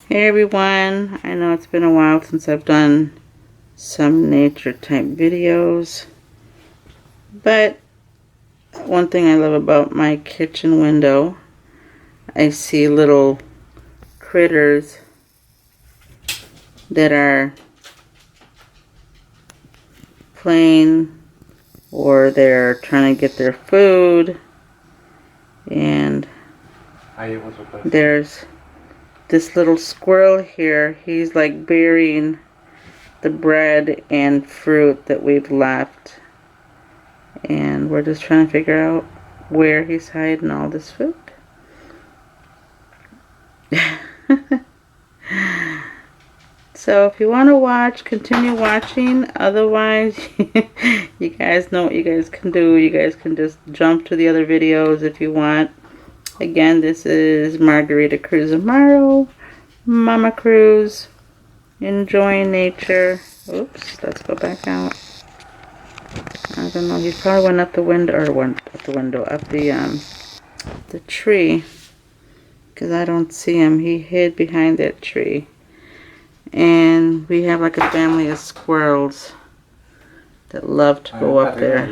Hey everyone, I know it's been a while since I've done some nature type videos, but one thing I love about my kitchen window, I see little critters that are playing or they're trying to get their food, and there's this little squirrel here. He's like burying the bread and fruit that we've left, and we're just trying to figure out where he's hiding all this food. So if you want to watch, continue watching. Otherwise, you guys know what you guys can do. You guys can just jump to the other videos if you want. Again, this is Margarita CRUZ-AMARO, Mama Cruz, enjoying nature. Oops, let's go back out. I don't know, he probably went up the window, or went up the window, up the tree, because I don't see him. He hid behind that tree. And we have like a family of squirrels that love to go up there.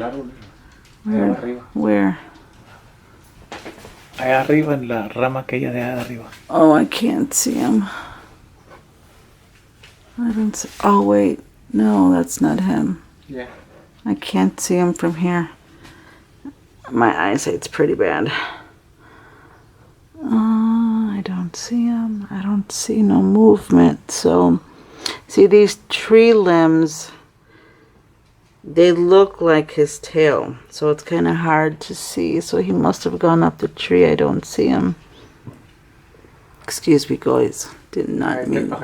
Where? Allá arriba, en la rama aquella de allá arriba. Oh, I can't see him. I don't see. Oh, wait. No, that's not him. Yeah. I can't see him from here. My eyesight's pretty bad. I don't see him. I don't see no movement. So, see these tree limbs, they look like his tail, so it's kind of hard to see. So he must have gone up the tree. I don't see him. Excuse me, guys. Did not mean.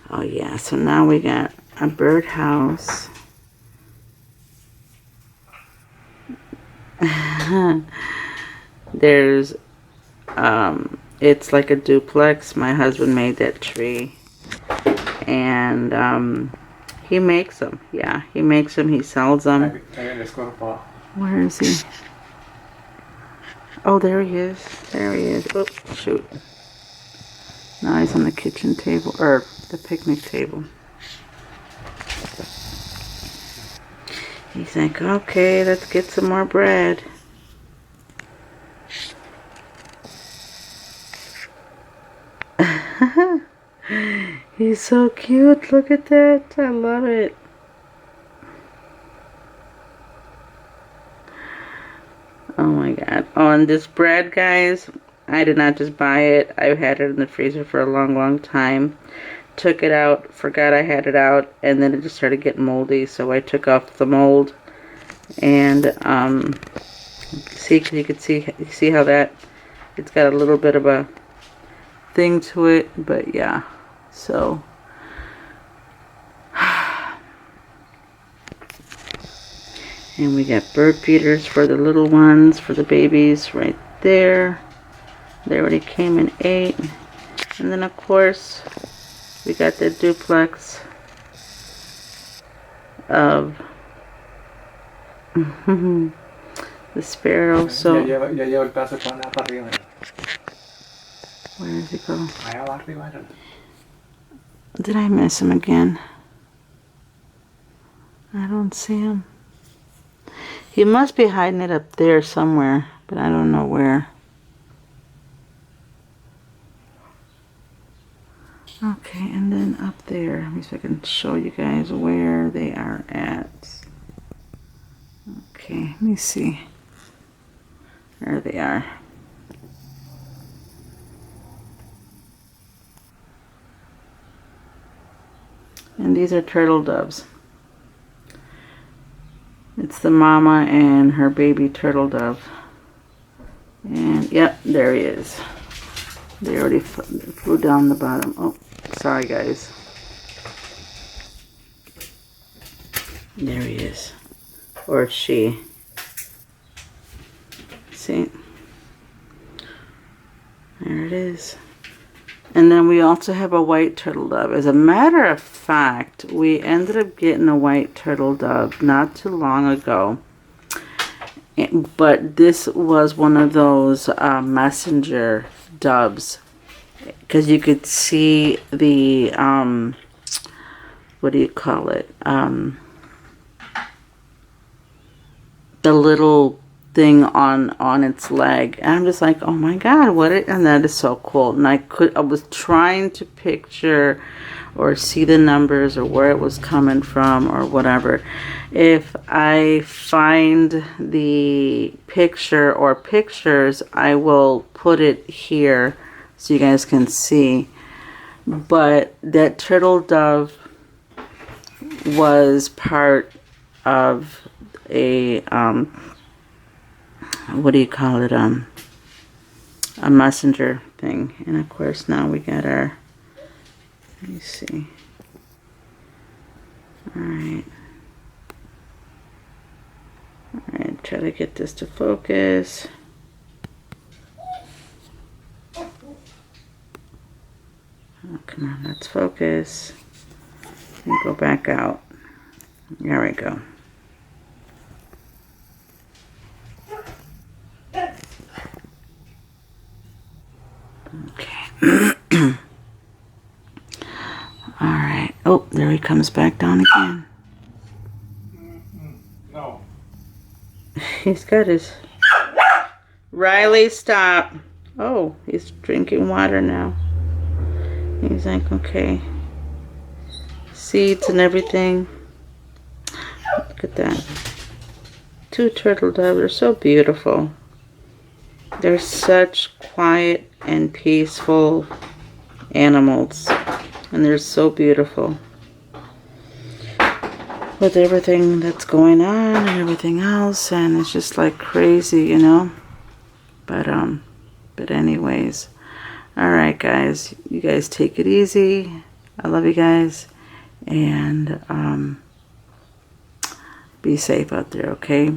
Oh yeah. So now we got a birdhouse. There's it's like a duplex. My husband made that tree, and he makes them. Yeah, he makes them. He sells them. Where is he? Oh, there he is. There he is. Oh, shoot. Now he's on the kitchen table, or the picnic table. He's like, okay, let's get some more bread. He's so cute. Look at that. I love it. Oh my god. Oh, and this bread, guys, I did not just buy it. I've had it in the freezer for a long time. Took it out, forgot I had it out, and then it just started getting moldy, so I took off the mold. And see, you can see how that, it's got a little bit of a thing to it, but yeah. So and we got bird feeders for the little ones, for the babies right there. They already came and ate. And then of course we got the duplex of the sparrow. So where does he go? Did I miss him again? I don't see him. He must be hiding it up there somewhere, but I don't know where. Okay, and then up there, let me see if I can show you guys where they are at. Okay, let me see. There they are. And these are turtle doves. It's the mama and her baby turtle dove. And yep, there he is. They already flew down the bottom. Oh, sorry guys. There he is. Or she. See? There it is. And then we also have a white turtle dove. As a matter of fact, we ended up getting a white turtle dove not too long ago. But this was one of those messenger doves. because you could see the what do you call it, the little thing on its leg. And I'm just like, oh my god, and that is so cool. And I was trying to picture or see the numbers or where it was coming from or whatever. If I find the picture or pictures, I will put it here so you guys can see. But that turtle dove was part of a what do you call it, a messenger thing. And of course now we got our, let me see, alright, try to get this to focus. Oh, come on, let's focus and go back out. There we go. Okay. Alright. Oh, there he comes back down again. No. He's got his... Riley, stop. Oh, he's drinking water now. He's like, okay. Seeds and everything. Look at that. 2 turtle doves are so beautiful. They're such quiet and peaceful animals. And they're so beautiful. With everything that's going on and everything else. And it's just like crazy, you know. But anyways. Alright guys. You guys take it easy. I love you guys. And be safe out there, okay?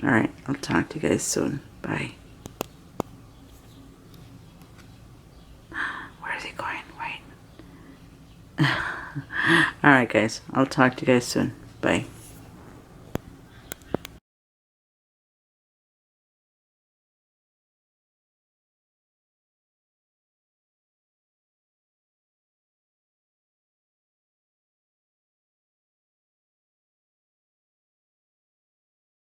Alright. I'll talk to you guys soon. Bye. Where is he going? Wait. Alright guys. I'll talk to you guys soon. Bye.